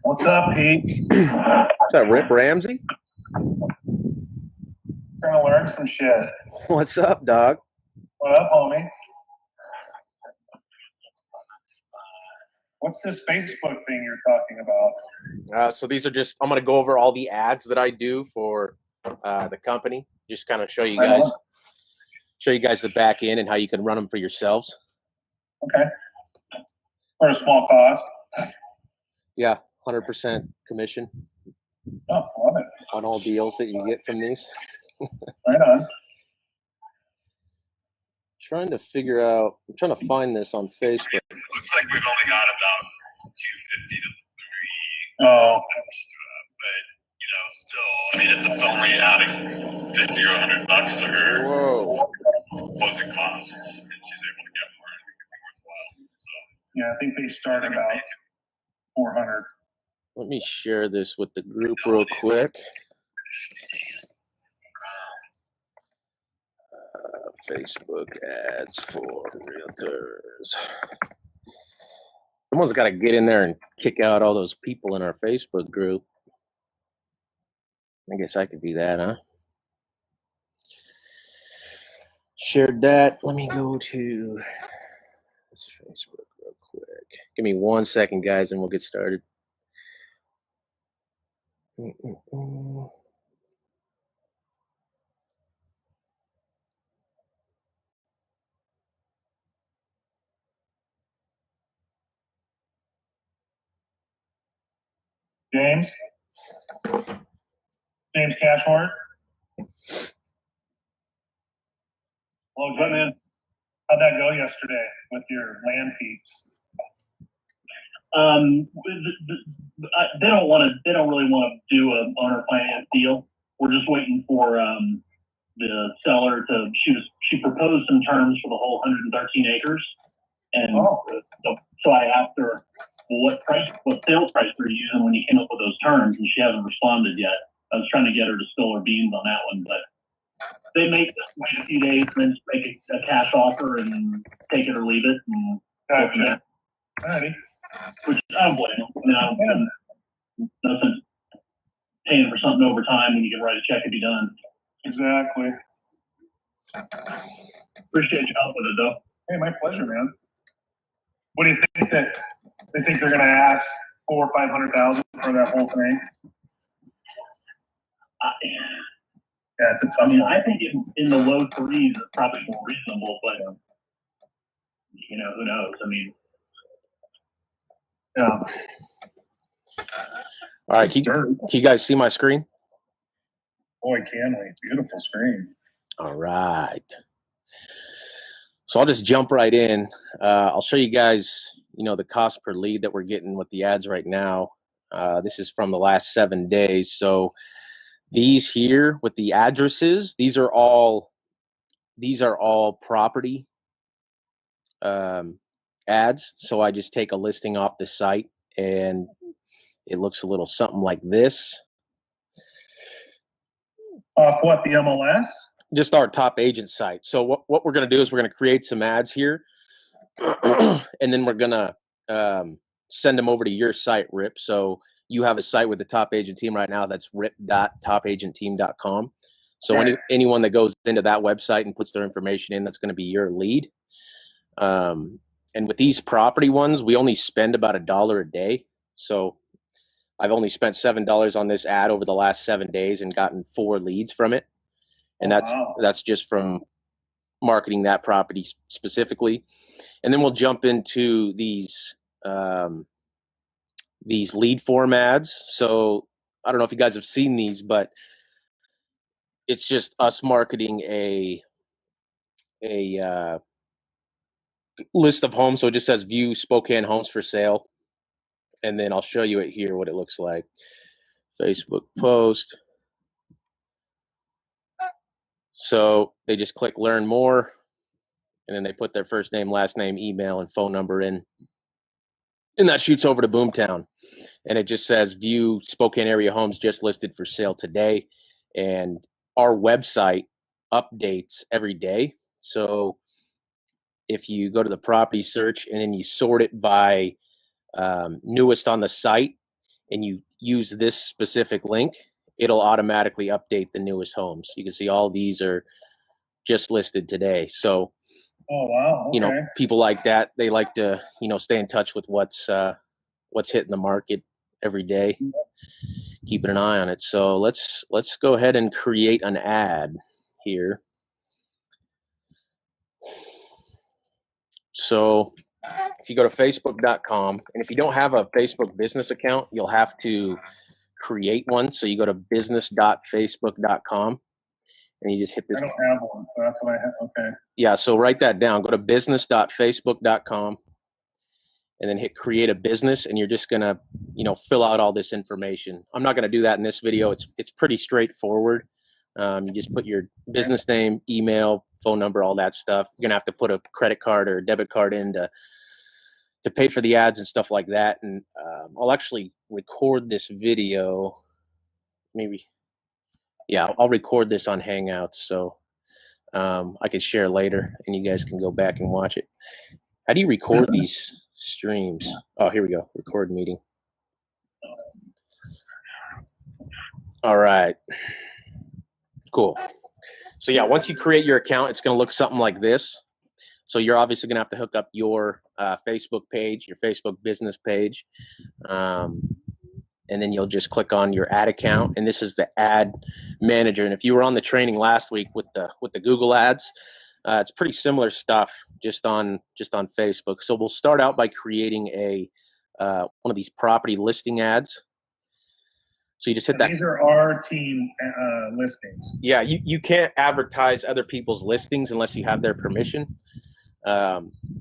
What's up, Pete? Is that Rip Ramsey? Trying to learn some shit. What's up, dog? What up, homie? What's this Facebook thing you're talking about? So these are just, I'm going to go over all the ads that I do for the company. Just kind of show you guys the back end and how you can run them for yourselves. Okay. For a small cost. Yeah, 100% commission. Oh, love it. On all deals that you get from these. Right on. I'm trying to find this on Facebook. Looks like we've only got about 250 to 3. Oh. But, still, if it's only adding 50 or $100 to her, Whoa. closing costs, and she's able to get more, and it could be worthwhile. So, yeah, I think they start about 400. Let me share this with the group real quick. Facebook ads for realtors. Someone's got to get in there and kick out all those people in our Facebook group. I guess I could do that, huh? Shared that. Let me go to this Facebook real quick. Give me 1 second, guys, and we'll get started. James Cashmore. Hello, gentlemen. How'd that go yesterday with your land peeps? They don't really want to do an owner finance deal. We're just waiting for the seller to. She proposed some terms for the whole 113 acres, and so I asked her what sales price they're using when you came up with those terms, and she hasn't responded yet. I was trying to get her to spill her beans on that one, but they wait a few days and then just make a cash offer and take it or leave it. And gotcha. Alrighty. Which I don't blame them. No sense paying for something over time when you can write a check and be done. Exactly. Appreciate your help with it, though. Hey, my pleasure, man. What do you think that they think they're going to ask $400,000 or $500,000 for that whole thing? Yeah, it's a tough one. I think in the low threes is probably more reasonable, but who knows? Yeah. All right, can you guys see my screen? Boy, can we. Beautiful screen. All right. So I'll just jump right in. I'll show you guys, the cost per lead that we're getting with the ads right now. This is from the last 7 days. So these here with the addresses, these are all property ads. So I just take a listing off the site and it looks a little something like this. Off what, the MLS? Just our top agent site. So what we're going to do is we're going to create some ads here and then we're going to send them over to your site, Rip. So you have a site with the top agent team right now. That's rip.topagentteam.com. So anyone that goes into that website and puts their information in, that's going to be your lead. And with these property ones, we only spend about $1 a day. So I've only spent $7 on this ad over the last 7 days and gotten 4 leads from it. And that's just from marketing that property specifically. And then we'll jump into these lead form ads. So I don't know if you guys have seen these, but it's just us marketing a list of homes. So it just says view Spokane homes for sale. And then I'll show you it here, what it looks like. Facebook post. So they just click learn more. And then they put their first name, last name, email, and phone number in. And that shoots over to Boomtown. And it just says view Spokane area homes just listed for sale today. And our website updates every day. So if you go to the property search and then you sort it by newest on the site, and you use this specific link, it'll automatically update the newest homes. You can see all these are just listed today. So, Oh, wow. Okay. you know, people like that, they like to, you know, stay in touch with what's hitting the market every day, keeping an eye on it. So let's go ahead and create an ad here. So if you go to facebook.com, and if you don't have a Facebook business account, you'll have to create one. So you go to business.facebook.com and you just hit this. I don't have one, so that's what I have. Okay. Yeah, so write that down. Go to business.facebook.com and then hit create a business, and you're just gonna, you know, fill out all this information. I'm not gonna do that in this video. It's pretty straightforward. You just put your business name, email, phone number, all that stuff. You're gonna have to put a credit card or a debit card in to pay for the ads and stuff like that. And I'll actually record this video. Maybe, yeah, I'll record this on Hangouts, so I can share later, and you guys can go back and watch it. How do you record these streams? Oh, here we go. Record meeting. All right. Cool. So yeah, once you create your account, it's going to look something like this. So you're obviously going to have to hook up your Facebook page, your Facebook business page. And then you'll just click on your ad account, and this is the ad manager. And if you were on the training last week with the Google ads, it's pretty similar stuff, just on Facebook. So we'll start out by creating a one of these property listing ads. So you just hit that. These are our team listings. Yeah, you can't advertise other people's listings unless you have their permission.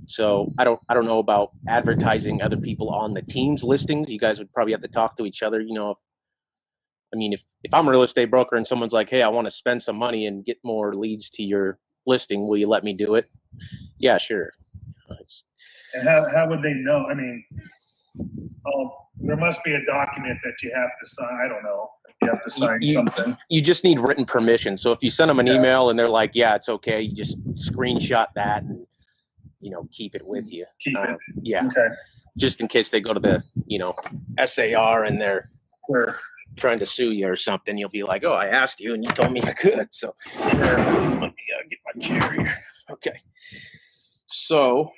So I don't know about advertising other people on the team's listings. You guys would probably have to talk to each other. You know, if I'm a real estate broker and someone's like, hey, I want to spend some money and get more leads to your listing, will you let me do it? Yeah, sure. And how would they know? I mean, there must be a document that you have to sign. I don't know. You have to sign something. You just need written permission. So if you send them an email and they're like, yeah, it's okay, you just screenshot that and, you know, keep it with you. Keep it. Yeah. Okay. Just in case they go to the, you know, SAR and they're trying to sue you or something, you'll be like, oh, I asked you and you told me I could. So let me get my chair here. Okay. So,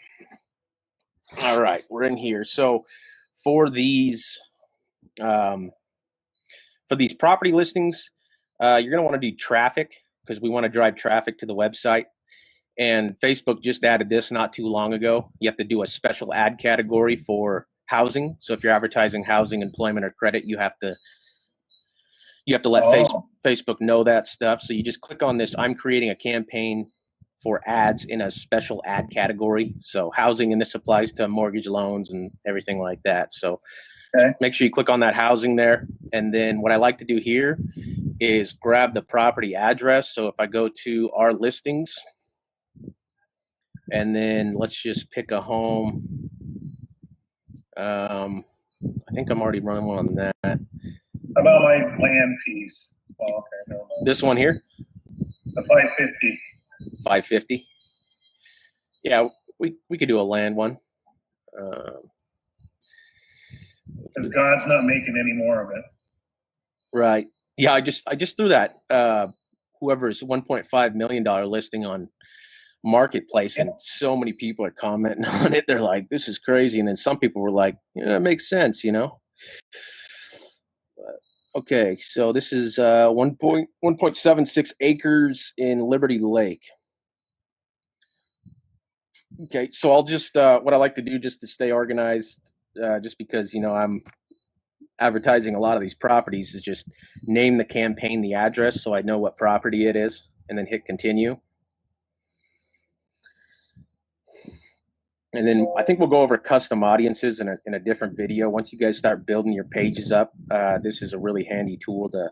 all right, we're in here. So for these property listings, you're going to want to do traffic, because we want to drive traffic to the website. And Facebook just added this not too long ago. You have to do a special ad category for housing. So if you're advertising housing, employment, or credit, you have to let Facebook know that stuff. So you just click on this. I'm creating a campaign for ads in a special ad category. So housing, and this applies to mortgage loans and everything like that. So make sure you click on that housing there. And then what I like to do here is grab the property address. So if I go to our listings, and then let's just pick a home. I think I'm already running one on that. How about my land piece? Oh, okay, no. This one here? The 550. 550. Yeah, we could do a land one. Because God's not making any more of it. Right. Yeah, I just threw that whoever's $1.5 million listing on Marketplace, and so many people are commenting on it. They're like, this is crazy. And then some people were like, yeah, it makes sense, you know. Okay, so this is 1.76 acres in Liberty Lake. Okay, so I'll just what I like to do just to stay organized, just because, you know, I'm advertising a lot of these properties, is just name the campaign, the address, so I know what property it is, and then hit continue. And then I think we'll go over custom audiences in a different video. Once you guys start building your pages up, this is a really handy tool to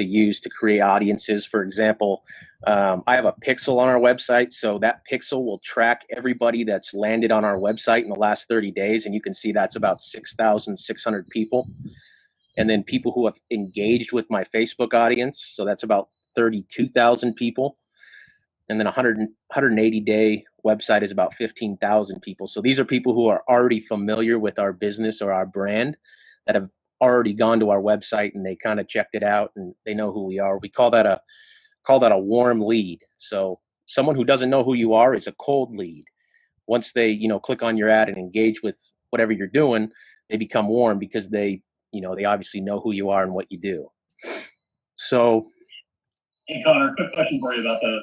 use to create audiences. For example, I have a pixel on our website, so that pixel will track everybody that's landed on our website in the last 30 days, and you can see that's about 6,600 people. And then people who have engaged with my Facebook audience, so that's about 32,000 people. And then 180-day website is about 15,000 people. So these are people who are already familiar with our business or our brand, that have already gone to our website and they kind of checked it out and they know who we are. We call that a warm lead. So someone who doesn't know who you are is a cold lead. Once they, click on your ad and engage with whatever you're doing, they become warm because they obviously know who you are and what you do. So, Hey Connor, quick question for you about the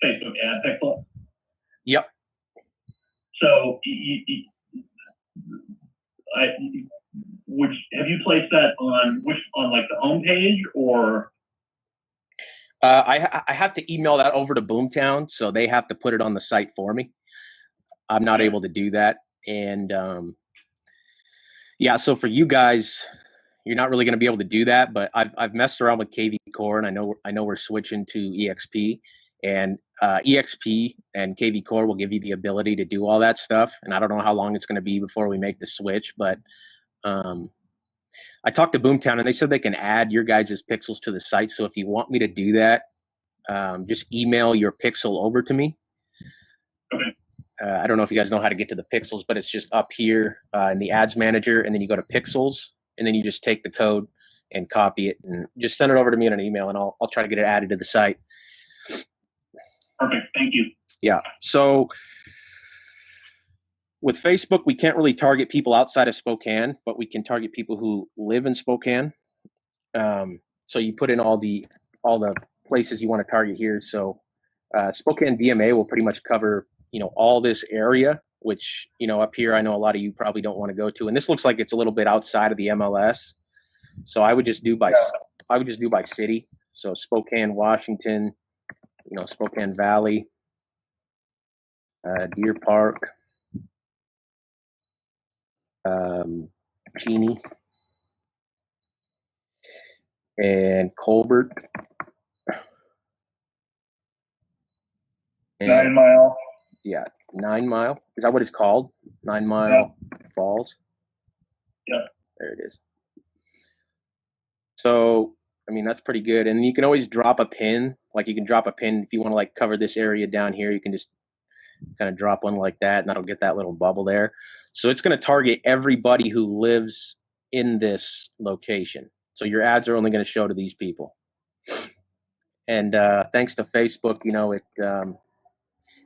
Facebook ad pixel. yep. So, have you placed that on like the homepage or? I have to email that over to Boomtown, so they have to put it on the site for me. I'm not able to do that, and so for you guys, you're not really going to be able to do that. But I've messed around with KV Core, and I know we're switching to EXP, and EXP and KV Core will give you the ability to do all that stuff. And I don't know how long it's going to be before we make the switch, but I talked to Boomtown, and they said they can add your guys' pixels to the site. So if you want me to do that, just email your pixel over to me. Okay. I don't know if you guys know how to get to the pixels, but it's just up here in the ads manager, and then you go to pixels, and then you just take the code and copy it and just send it over to me in an email, and I'll try to get it added to the site. Perfect. Thank you. Yeah. So with Facebook, we can't really target people outside of Spokane, but we can target people who live in Spokane. So you put in all the places you want to target here. So Spokane DMA will pretty much cover, all this area, which, up here, I know a lot of you probably don't want to go to. And this looks like it's a little bit outside of the MLS. So I would just do by city. So Spokane, Washington, Spokane Valley, Deer Park, Cheney, and Colbert. And 9 Mile. Yeah, 9 Mile. Is that what it's called? 9 Mile Falls? Yeah. There it is. So, that's pretty good. And you can always drop a pin. Like you can drop a pin if you want to cover this area down here. You can just kind of drop one like that, and that'll get that little bubble there. So it's going to target everybody who lives in this location. So your ads are only going to show to these people. And thanks to Facebook,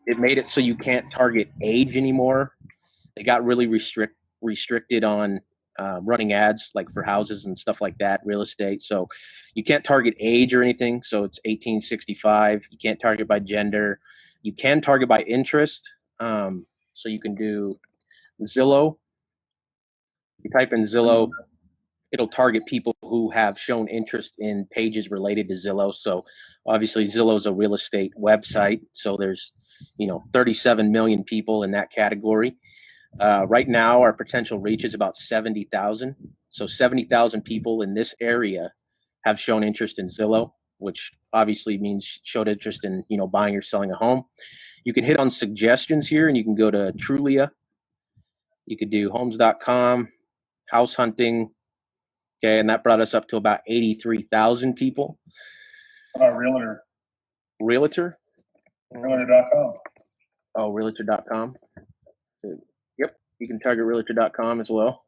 it made it so you can't target age anymore. They got really restricted on running ads like for houses and stuff like that, real estate. So you can't target age or anything. So it's 1865. You can't target by gender. You can target by interest. So you can do Zillow. You type in Zillow, it'll target people who have shown interest in pages related to Zillow. So obviously Zillow is a real estate website. So there's, 37 million people in that category. Right now, our potential reach is about 70,000. So 70,000 people in this area have shown interest in Zillow, which obviously means showed interest in, buying or selling a home. You can hit on suggestions here, and you can go to Trulia. You could do homes.com, house hunting. Okay, and that brought us up to about 83,000 people. Realtor. Realtor? Realtor.com. Oh, Realtor.com. Yep, you can target Realtor.com as well.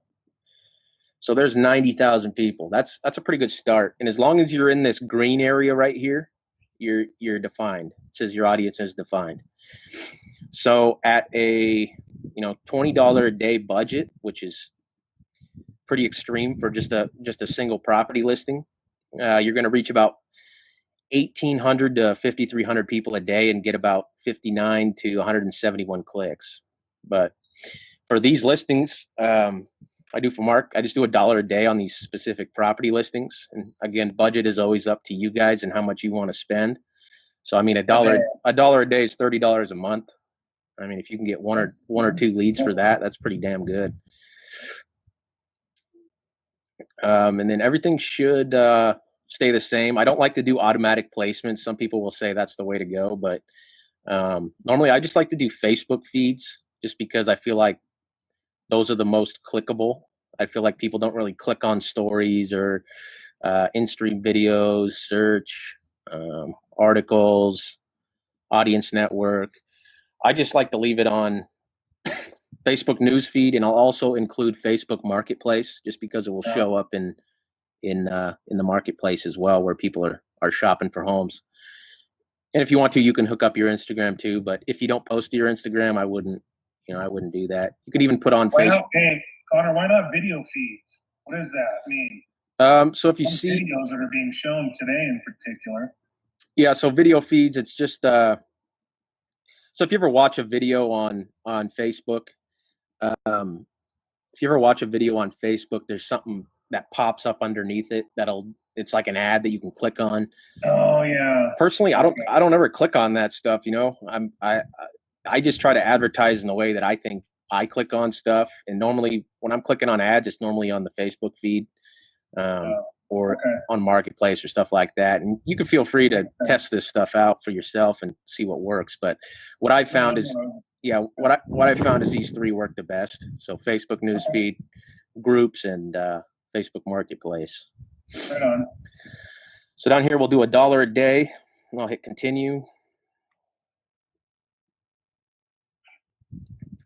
So there's 90,000 people. That's a pretty good start. And as long as you're in this green area right here, you're defined. It says your audience is defined. So at a $20 a day budget, which is pretty extreme for just a single property listing, you're going to reach about 1,800 to 5,300 people a day and get about 59 to 171 clicks. But for these listings, I do for Mark, I just do $1 a day on these specific property listings. And again, budget is always up to you guys and how much you want to spend. So, $1 a day is $30 a month. If you can get one or two leads for that, that's pretty damn good. And then everything should stay the same. I don't like to do automatic placements. Some people will say that's the way to go, but normally I just like to do Facebook feeds just because I feel like those are the most clickable. I feel like people don't really click on stories or in-stream videos, search, articles, audience network. I just like to leave it on Facebook newsfeed, and I'll also include Facebook Marketplace, just because it will show up in the marketplace as well, where people are shopping for homes. And if you want to, you can hook up your Instagram too. But if you don't post to your Instagram, I wouldn't do that. You could even put on Why Facebook. not, hey, Connor, why not video feeds? What does that mean? So if you Some see videos that are being shown today in particular. Yeah, so video feeds, it's just so if you ever watch a video on Facebook, if you ever watch a video on Facebook, there's something that pops up underneath it it's like an ad that you can click on. Oh yeah. Personally, I don't ever click on that stuff, I just try to advertise in the way that I think I click on stuff. And normally when I'm clicking on ads, it's normally on the Facebook feed. Or on Marketplace or stuff like that. And you can feel free to test this stuff out for yourself and see what works. But what I found is, what I found is these three work the best. So Facebook newsfeed, groups, and Facebook Marketplace. Right on. So down here, we'll do $1 a day. And I'll hit continue.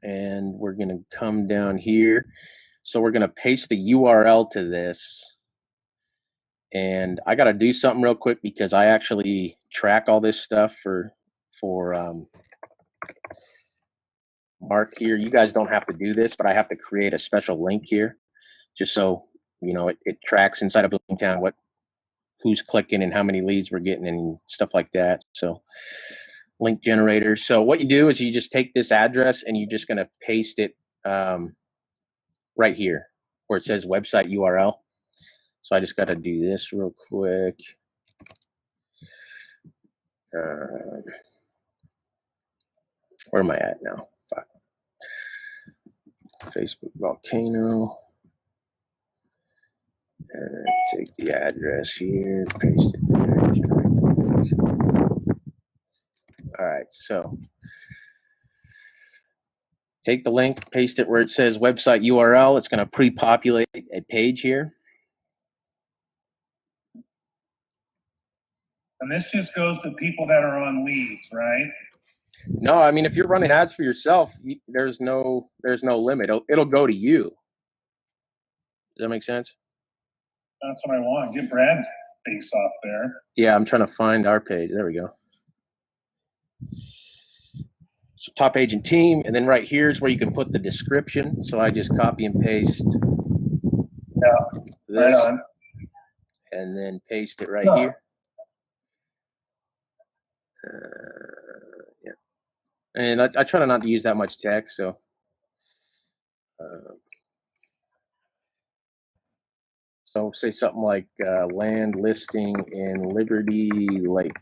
And we're going to come down here. So we're going to paste the URL to this. And I got to do something real quick because I actually track all this stuff for Mark here. You guys don't have to do this, but I have to create a special link here just so, it tracks inside of Boomtown who's clicking and how many leads we're getting and stuff like that. So link generator. So what you do is you just take this address and you're just going to paste it right here where it says website URL. So I just got to do this real quick. Where am I at now? Facebook Volcano. And take the address here, paste it there. All right, so take the link, paste it where it says website URL. It's going to pre-populate a page here. And this just goes to people that are on leads, right? No, I mean, if you're running ads for yourself, there's no limit. It'll go to you. Does that make sense? That's what I want. Get Brad's face off there. Yeah, I'm trying to find our page. There we go. So top agent team, and then right here is where you can put the description. So I just copy and paste this, right on. And then paste it right here. Yeah, and I try to not to use that much text. So so say something like land listing in Liberty Lake.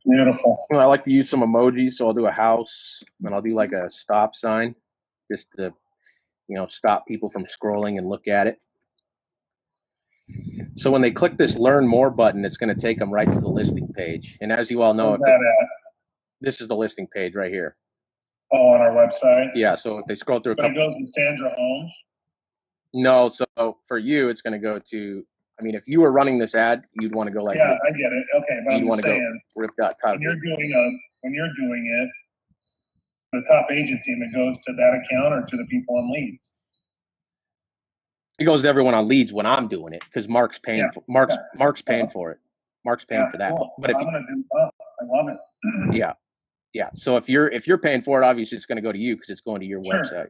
Beautiful. I like to use some emojis, so I'll do a house, and I'll do like a stop sign, just to stop people from scrolling and look at it. So when they click this Learn More button, it's going to take them right to the listing page. And as you all know, this is the listing page right here. Oh, on our website? Yeah, so if they scroll through But it goes to Sandra Holmes? No, so for you, it's going to go to, if you were running this ad, you'd want to go like, yeah, I get it. Okay, but you'd want to go rip.top. When you're doing it, the top agent team, it goes to that account or to the people on leads? It goes to everyone on leads when I'm doing it because Mark's paying for Mark's paying for it. Mark's paying for that. Cool. But if I love it. Yeah. So if you're paying for it, obviously it's going to go to you because it's going to your website.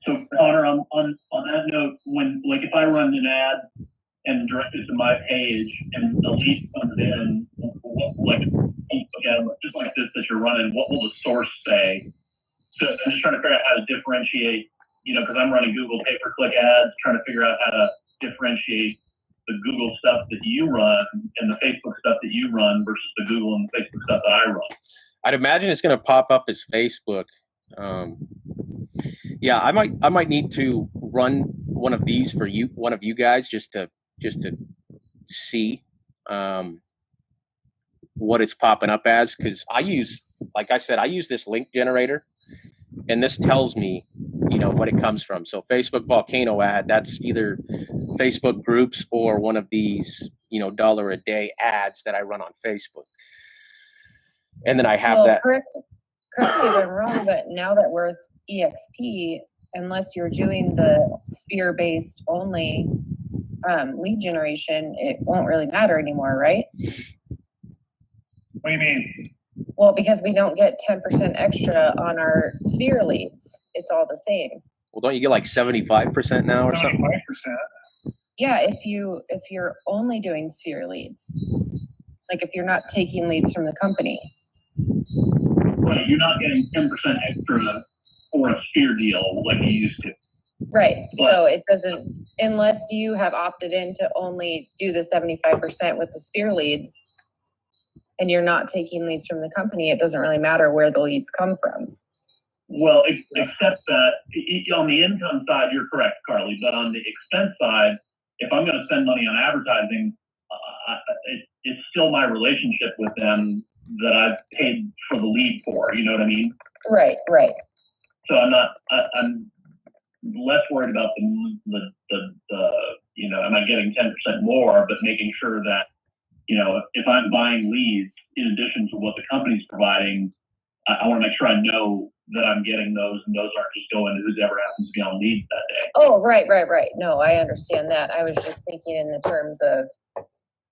So Connor, on that note, if I run an ad and direct it to my page and the lead comes in, just like this that you're running, what will the source say? So I'm just trying to figure out how to differentiate, because I'm running Google pay-per-click ads, trying to figure out how to differentiate the Google stuff that you run and the Facebook stuff that you run versus the Google and the Facebook stuff that I run. I'd imagine it's going to pop up as Facebook. Yeah, I might need to run one of these for one of you guys, just to see what it's popping up as, because I use this link generator, and this tells me what it comes from. So Facebook Volcano ad, that's either Facebook groups or one of these $1 a day ads that I run on Facebook. And then I have that. correct me if I'm wrong, but now that we're with EXP, unless you're doing the sphere-based only lead generation, it won't really matter anymore, right? What do you mean? Well, because we don't get 10% extra on our sphere leads. It's all the same. Well, don't you get like 75% now or something? 75%. Yeah, if you're only doing sphere leads, like if you're not taking leads from the company. Right, you're not getting 10% extra for a sphere deal like you used to. Right. But- So it doesn't, unless you have opted in to only do the 75% with the sphere leads, and you're not taking leads from the company, it doesn't really matter where the leads come from. Well, except that on the income side, you're correct, Carly, but on the expense side, if I'm going to spend money on advertising, it's still my relationship with them that I've paid for the lead for, you know what I mean? Right, right. So I'm less worried about the you know, am I getting 10% more, but making sure that, you know, if I'm buying leads in addition to what the company's providing, I want to make sure I know that I'm getting those, and those aren't just going to whoever happens to be on leads that day. Oh, right. No, I understand that. I was just thinking in the terms of,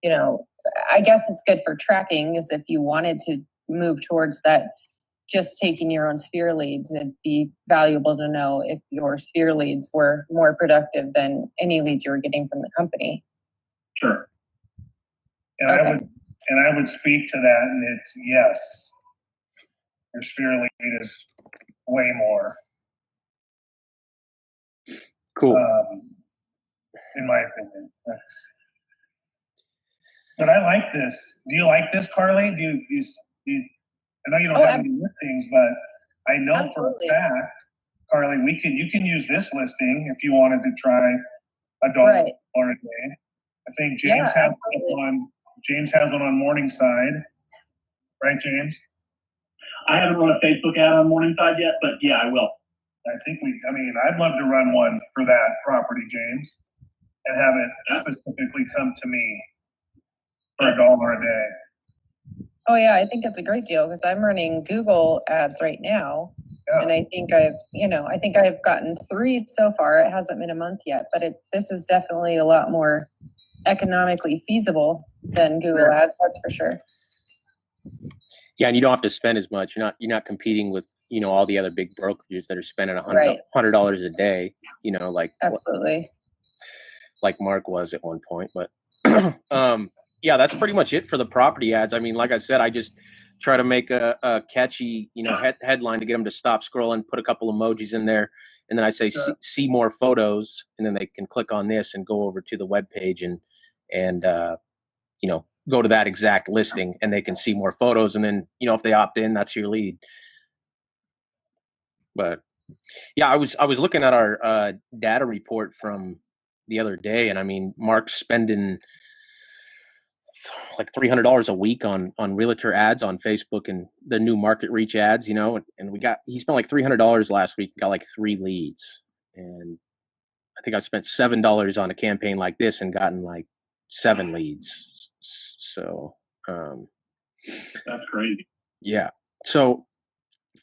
you know, I guess it's good for tracking, is if you wanted to move towards that, just taking your own sphere leads, it'd be valuable to know if your sphere leads were more productive than any leads you were getting from the company. Sure. And Okay. I would speak to that, and it's yes. Your sphere lead is way more, Cool. in my opinion. But I like this. Do you like this, Carly? Do you I know you don't have any listings, but I know Absolutely. for a fact, Carly, you can use this listing if you wanted to try $1 Right. or a day. I think Yeah, James has absolutely. one on Morningside, right, James? I haven't run a Facebook ad on Morningside yet, but yeah, I will. I'd love to run one for that property, James, and have it specifically come to me for $1 a day. Oh yeah, I think it's a great deal because I'm running Google ads right now. Yeah. And I think I've gotten 3 so far. It hasn't been a month yet, but this is definitely a lot more economically feasible than Google ads, that's for sure. Yeah, and you don't have to spend as much. You're not competing with, you know, all the other big brokerages that are spending Right. $100 a day, you know, like Absolutely. like Mark was at one point. But yeah, that's pretty much it for the property ads. I mean, like I said, I just try to make a catchy, you know, headline to get them to stop scrolling, put a couple emojis in there, and then I say see more photos, and then they can click on this and go over to the web page and you know, go to that exact listing, and they can see more photos, and then, you know, if they opt in, that's your lead. But yeah, I was looking at our data report from the other day, and I mean, Mark's spending like $300 a week on realtor ads on Facebook and the new market reach ads, you know, and he spent like $300 last week and got like 3 leads. And I think I spent $7 on a campaign like this and gotten like 7 leads. So That's crazy. yeah. So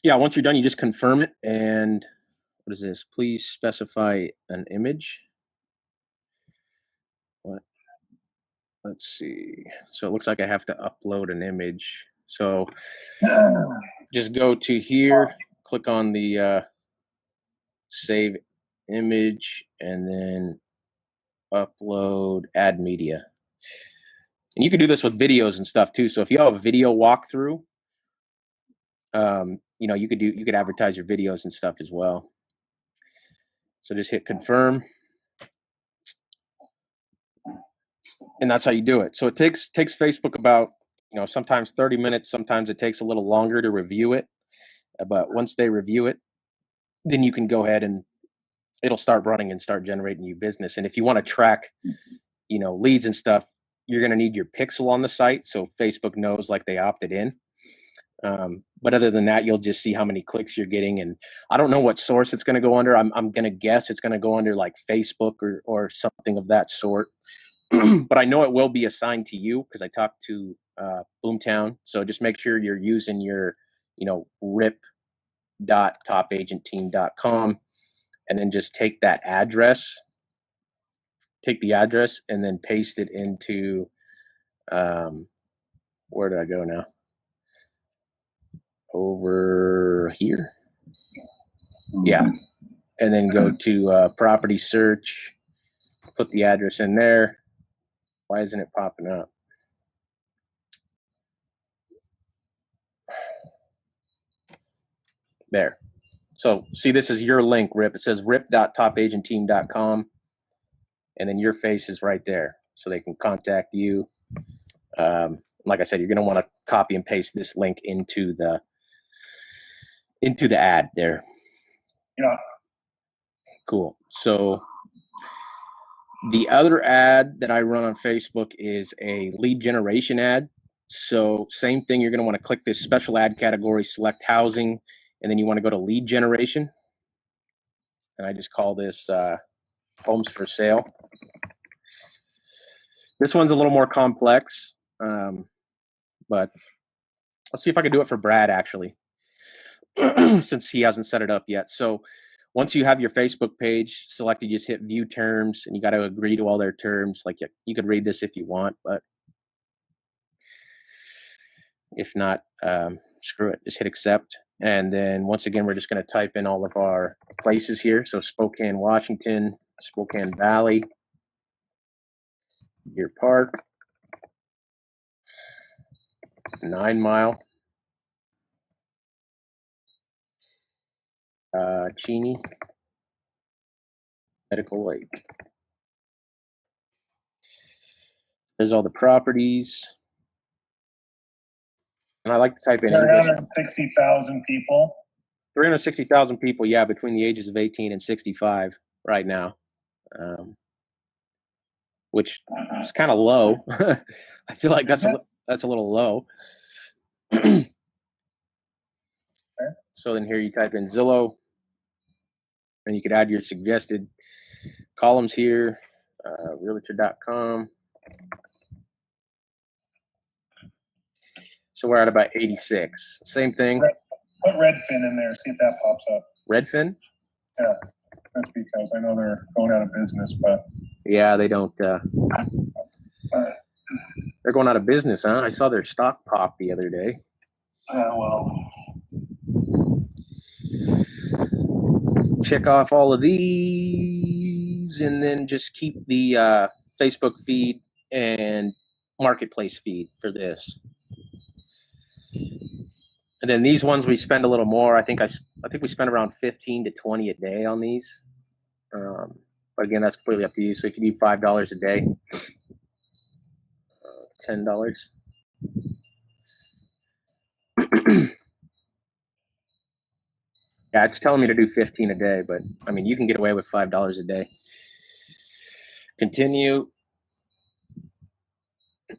yeah, once you're done, you just confirm it. And what is this? Please specify an image. What? Let's see. So it looks like I have to upload an image. So just go to here, click on the save image, and then upload add media. And you can do this with videos and stuff too. So if you have a video walkthrough, you know, you could advertise your videos and stuff as well. So just hit confirm. And that's how you do it. So it takes Facebook about, you know, sometimes 30 minutes, sometimes it takes a little longer to review it. But once they review it, then you can go ahead and it'll start running and start generating new business. And if you want to track, you know, leads and stuff, you're going to need your pixel on the site, so Facebook knows like they opted in. But other than that, you'll just see how many clicks you're getting. And I don't know what source it's going to go under. I'm going to guess it's going to go under like Facebook or something of that sort. But I know it will be assigned to you because I talked to Boomtown. So just make sure you're using your, you know, RIP rip.topagentteam.com, and then just take that address, take the address, and then paste it into, where did I go now? Over here. Yeah. And then go to property search, put the address in there. Why isn't it popping up? There. So see, this is your link, Rip. It says rip.topagentteam.com, and then your face is right there, so they can contact you. Like I said, you're going to want to copy and paste this link into the ad there. Yeah. Cool. So the other ad that I run on Facebook is a lead generation ad. So same thing, you're going to want to click this special ad category, select housing, and then you want to go to lead generation. And I just call this homes for sale. This one's a little more complex, but let's see if I can do it for Brad actually, since he hasn't set it up yet. So once you have your Facebook page selected, you just hit view terms, and you got to agree to all their terms. Like you could read this if you want, but if not, screw it, just hit accept. And then once again, we're just going to type in all of our places here. So Spokane, Washington, Spokane Valley, Deer Park, 9 Mile, Cheney, Medical Lake. There's all the properties. And I like to type in English. 360,000 people. 360,000 people, yeah, between the ages of 18 and 65 right now, which is kind of low. I feel like that's a little low. So then here you type in Zillow, and you could add your suggested columns here, Realtor.com. So we're at about 86. Same thing. Put Redfin in there, see if that pops up. Redfin? Yeah, that's because I know they're going out of business, but. Yeah, they don't. They're going out of business, huh? I saw their stock pop the other day. Well. Check off all of these, and then just keep the Facebook feed and marketplace feed for this. And then these ones we spend a little more. I think we spend around 15 to 20 a day on these. But again, that's completely up to you. So you can do $5 a day, $10. Yeah, it's telling me to do 15 a day, but I mean, you can get away with $5 a day. Continue.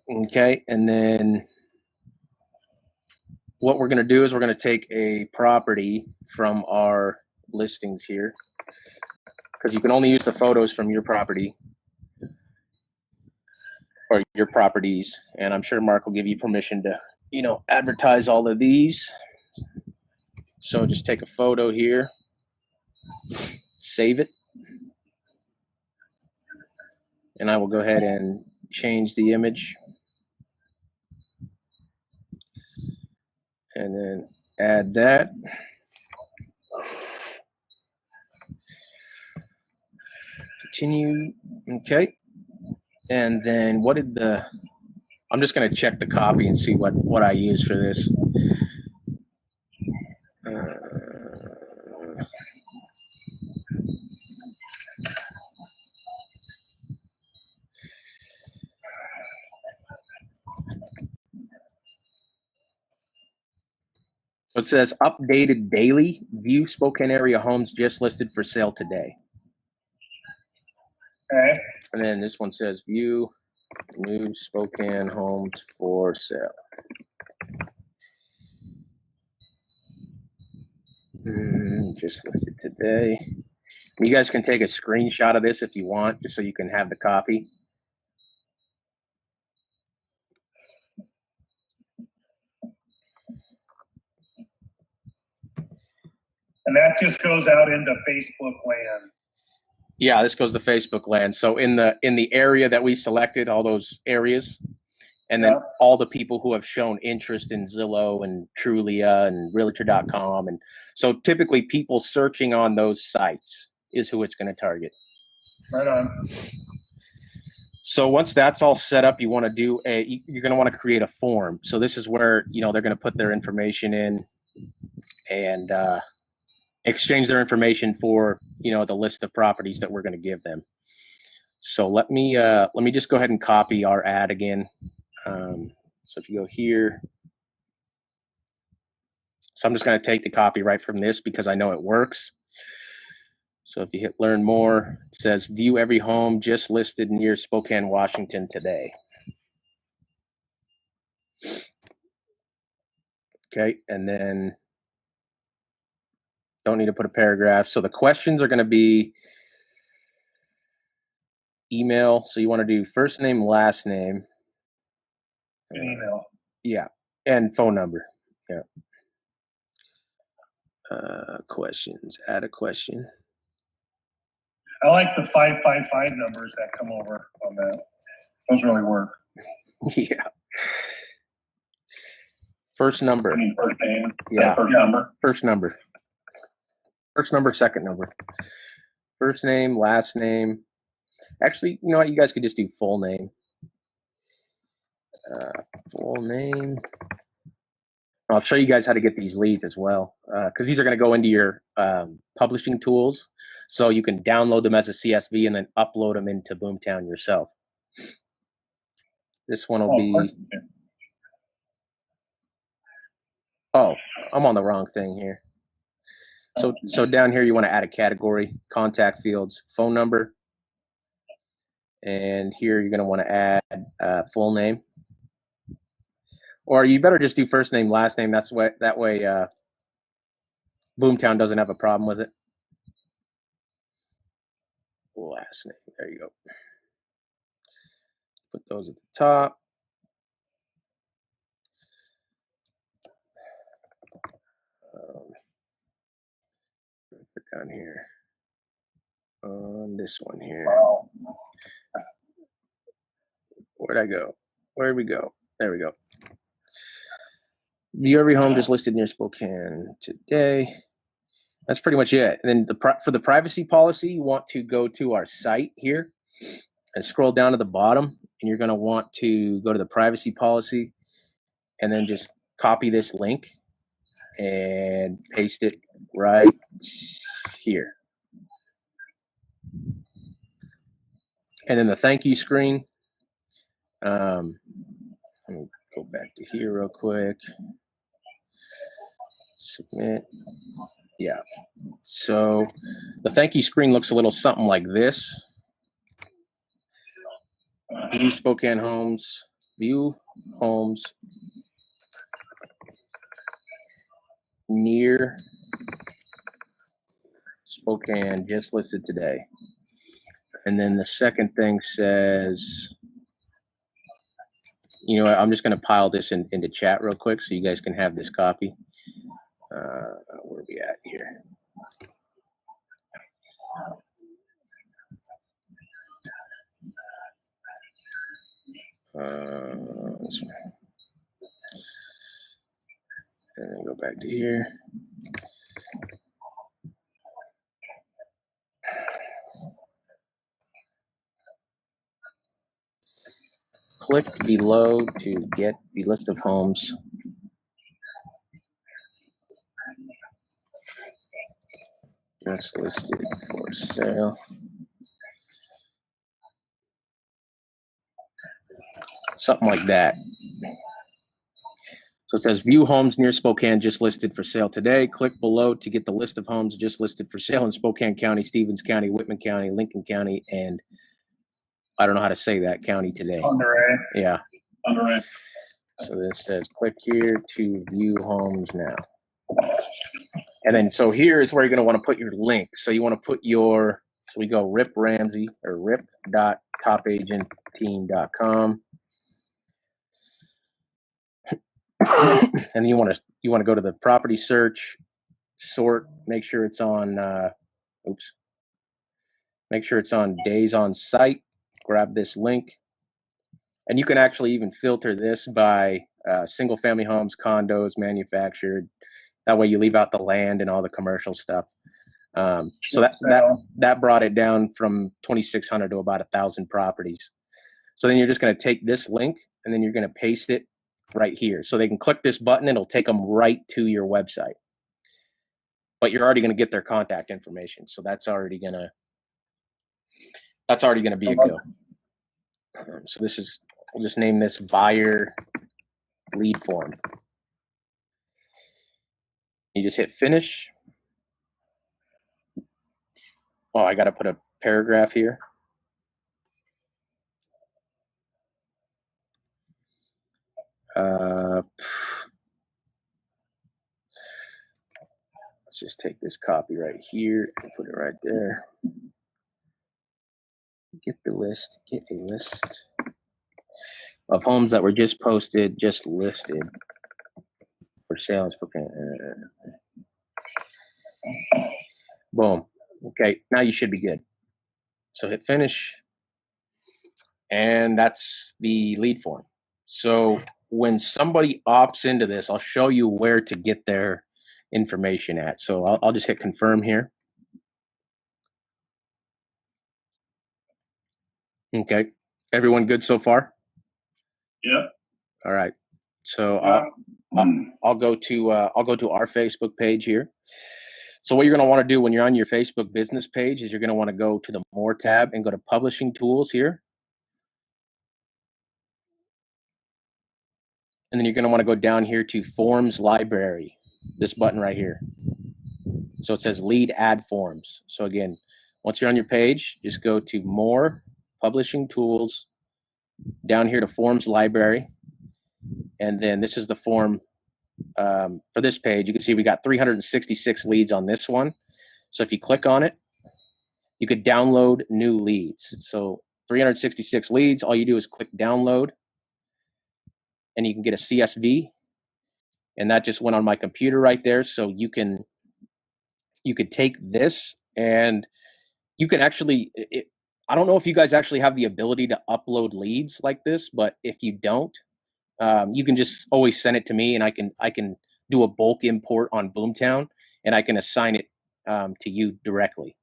Okay, and then what we're going to do is we're going to take a property from our listings here, because you can only use the photos from your property or your properties. And I'm sure Mark will give you permission to, advertise all of these. So just take a photo here, save it. And I will go ahead and change the image. And then add that. Continue. Okay. And then I'm just going to check the copy and see what I use for this. So it says updated daily, view Spokane area homes just listed for sale today. Okay. And then this one says view new Spokane homes for sale. Just listed today. You guys can take a screenshot of this if you want, just so you can have the copy. And that just goes out into Facebook land. Yeah, this goes to Facebook land. So in the area that we selected, all those areas, and then Yeah. all the people who have shown interest in Zillow and Trulia and Realtor.com. And so typically people searching on those sites is who it's going to target. Right on. So once that's all set up, you want to do you're going to want to create a form. So this is where, they're going to put their information in and exchange their information for, the list of properties that we're going to give them. So let me just go ahead and copy our ad again. So if you go here, so I'm just going to take the copy right from this because I know it works. So if you hit learn more, it says view every home just listed near Spokane, Washington today. Okay, and then don't need to put a paragraph. So the questions are going to be email. So you want to do first name, last name. An email. Yeah, and phone number. Yeah. Questions. Add a question. I like the 555 numbers that come over on that. Those really work. Yeah. First number. I mean, first name. Yeah. First number. First number. First number, second number. First name, last name. Actually, you know what? You guys could just do full name. Full name. I'll show you guys how to get these leads as well, because these are going to go into your publishing tools, so you can download them as a CSV and then upload them into Boomtown yourself. This one will be. Oh, I'm on the wrong thing here. So down here you want to add a category, contact fields, phone number, and here you're going to want to add full name. Or you better just do first name, last name. That way Boomtown doesn't have a problem with it. Last name. There you go. Put those at the top. Put down here on this one here. Where'd I go? Where'd we go? There we go. View every home just listed near Spokane today. That's pretty much it. And then for the privacy policy, you want to go to our site here and scroll down to the bottom, and you're going to want to go to the privacy policy and then just copy this link and paste it right here. And then the thank you screen. Let me go back to here real quick. Submit. Yeah. So the thank you screen looks a little something like this. View Spokane homes. View homes near Spokane just listed today. And then the second thing says, you know what, I'm just going to pile this into chat real quick so you guys can have this copy. Where are we at here? This one. And then go back to here. Click below to get the list of homes. Just listed for sale. Something like that. So it says view homes near Spokane just listed for sale today. Click below to get the list of homes just listed for sale in Spokane County, Stevens County, Whitman County, Lincoln County, and I don't know how to say that county today. Underway. Yeah. Underway. So this says click here to view homes now. And then so here is where you're going to want to put your link. So you want to put your, so we go Rip Ramsey or rip.topagentteam.com. And you want to go to the property search, sort, make sure it's on, make sure it's on days on site, grab this link. And you can actually even filter this by single family homes, condos, manufactured. That way you leave out the land and all the commercial stuff. So that brought it down from 2,600 to about 1,000 properties. So then you're just going to take this link and then you're going to paste it right here. So they can click this button and it'll take them right to your website. But you're already going to get their contact information. So that's already going to be a go. So this is, we'll just name this buyer lead form. You just hit finish. Oh, I got to put a paragraph here. Let's just take this copy right here and put it right there. Get a list of homes that were just posted, just listed for sales. Boom. Okay, now you should be good. So hit finish. And that's the lead form. So when somebody opts into this, I'll show you where to get their information at. So I'll just hit confirm here. Okay, everyone good so far? Yep. All right. So I'll go to our Facebook page here. So what you're going to want to do when you're on your Facebook business page is you're going to want to go to the More tab and go to Publishing Tools here. And then you're going to want to go down here to Forms Library, this button right here. So it says Lead Add Forms. So again, once you're on your page, just go to More, Publishing Tools, down here to Forms Library. And then this is the form for this page. You can see we got 366 leads on this one. So if you click on it, you could download new leads. So 366 leads, all you do is click download and you can get a CSV. And that just went on my computer right there. So you could take this and you can actually, I don't know if you guys actually have the ability to upload leads like this, but if you don't, you can just always send it to me and I can do a bulk import on Boomtown and I can assign it to you directly.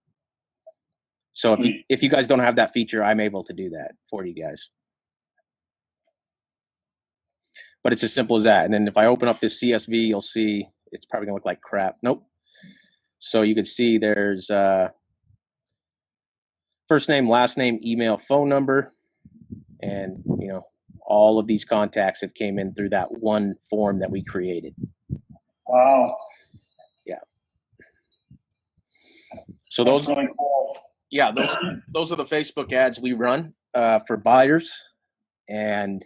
So if you guys don't have that feature, I'm able to do that for you guys. But it's as simple as that. And then if I open up this CSV, you'll see it's probably gonna look like crap. Nope. So you can see there's first name, last name, email, phone number, and all of these contacts have came in through that one form that we created. Wow. Yeah. So those really cool. Yeah, those are the Facebook ads we run for buyers, and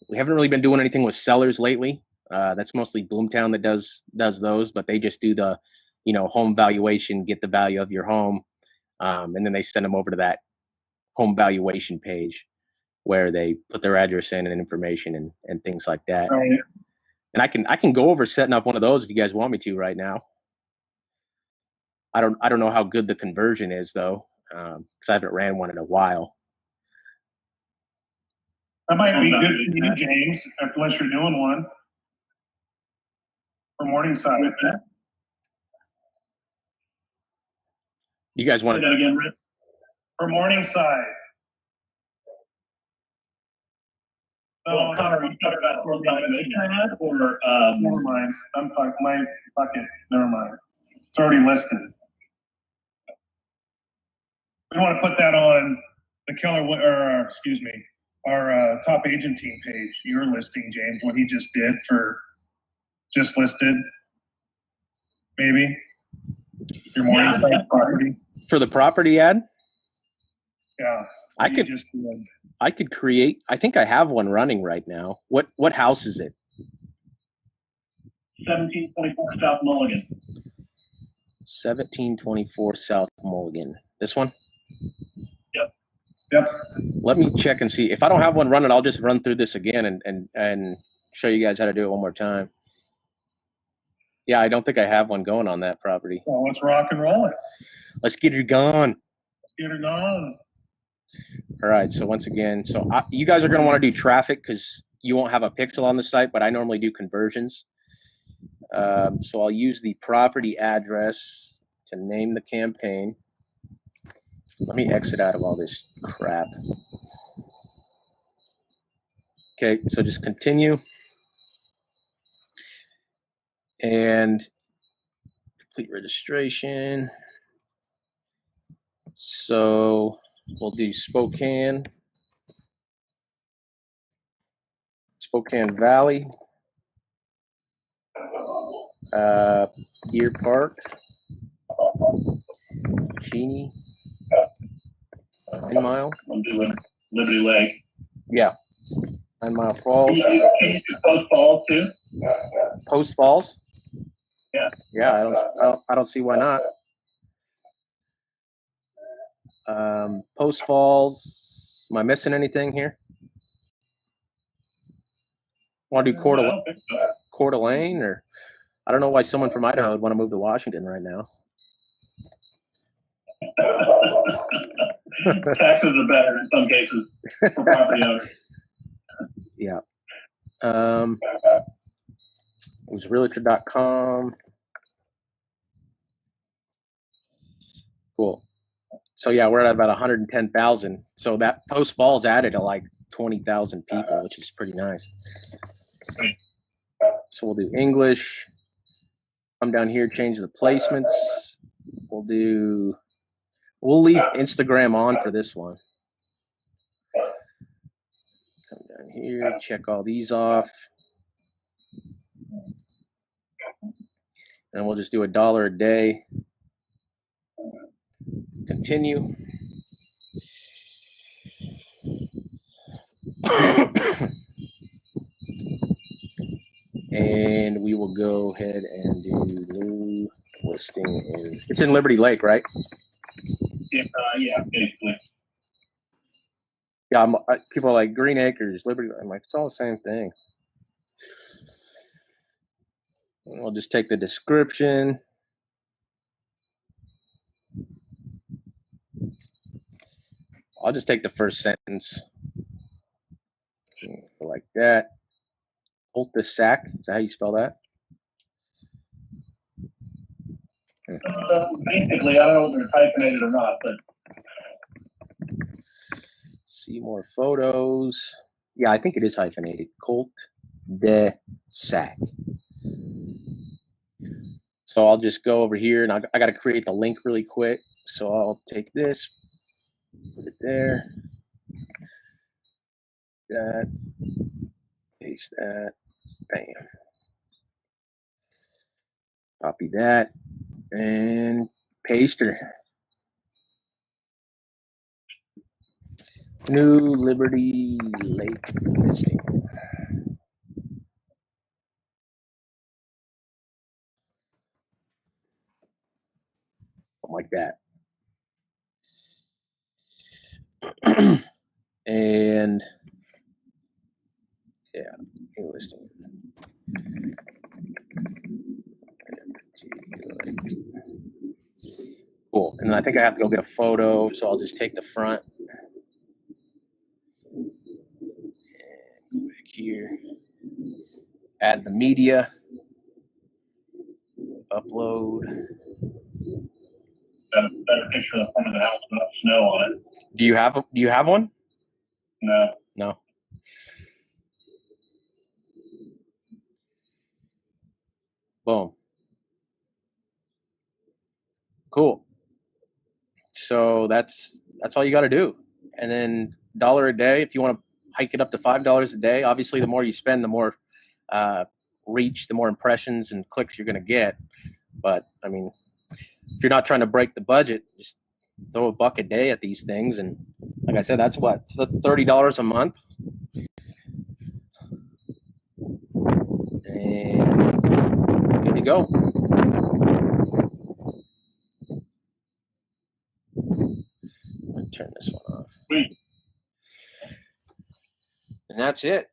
we haven't really been doing anything with sellers lately. That's mostly Boomtown that does those, but they just do the, home valuation, get the value of your home, and then they send them over to that home valuation page where they put their address in and information and things like that. Right. And I can go over setting up one of those if you guys want me to right now. I don't know how good the conversion is though, because I haven't ran one in a while. That might be good for you, James, unless you're doing one for Morningside. You guys want Say that again, Rick? For Morningside. Well, Connor, you talking about for valuation ad or never mind. I'm fucking my bucket. Never mind. It's already listed. We want to put that on the our top agent team page. Your listing, James, what he just did for just listed, maybe your Morningside property for the property ad. Yeah, I could create. I think I have one running right now. What house is it? 1724 South Mulligan. 1724 South Mulligan. This one? Yep. Let me check and see. If I don't have one running, I'll just run through this again and show you guys how to do it one more time. Yeah, I don't think I have one going on that property. Well, let's rock and roll it. Let's get it going. Get it on. All right. So once again, you guys are going to want to do traffic because you won't have a pixel on the site, but I normally do conversions. So I'll use the property address to name the campaign. Let me exit out of all this crap. Okay, so just continue. And complete registration. So we'll do Spokane Valley, Deer Park, Cheney, 9 Mile. I'm doing Liberty Lake. Yeah, 9 Mile Falls. Can you do Post Falls too? Post Falls. Yeah. Yeah, I don't see why not. Post Falls. Am I missing anything here? Want to do Coeur I don't think so. Coeur d'Alene, or I don't know why someone from Idaho would want to move to Washington right now. Taxes are better in some cases for property owners. Yeah. It was realtor.com. Cool. So yeah, we're at about 110,000. So that Post Falls added to like 20,000 people, which is pretty nice. So we'll do English. Come down here, change the placements. We'll leave Instagram on for this one. Come down here, check all these off. And we'll just do $1 a day. Continue. And we will go ahead and do new listing. It's in Liberty Lake, right? Yeah, basically. Yeah, people are like Green Acres, Liberty. I'm like, it's all the same thing. And we'll just take the description. I'll just take the first sentence. Like that. Cul-de-sac. Is that how you spell that? Basically, I don't know if they're hyphenated or not, but See more photos. Yeah, I think it is hyphenated. Cul-de-sac. So I'll just go over here, and I got to create the link really quick. So I'll take this, put it there, that, paste that, bam. Copy that, and paste her. New Liberty Lake listing. Something like that. And yeah, new listing. Cool. And I think I have to go get a photo, so I'll just take the front. And go back here. Add the media. Upload. got a better picture of the front of the house without snow on it. Do you have one? No. No. Boom. Cool. So that's all you got to do. And then $1 a day, if you want to hike it up to $5 a day, obviously the more you spend, the more reach, the more impressions and clicks you're going to get. But I mean, if you're not trying to break the budget, just throw $1 a day at these things. And like I said, that's what, $30 a month. And good to go. Let me turn this one off. Sweet. And that's it.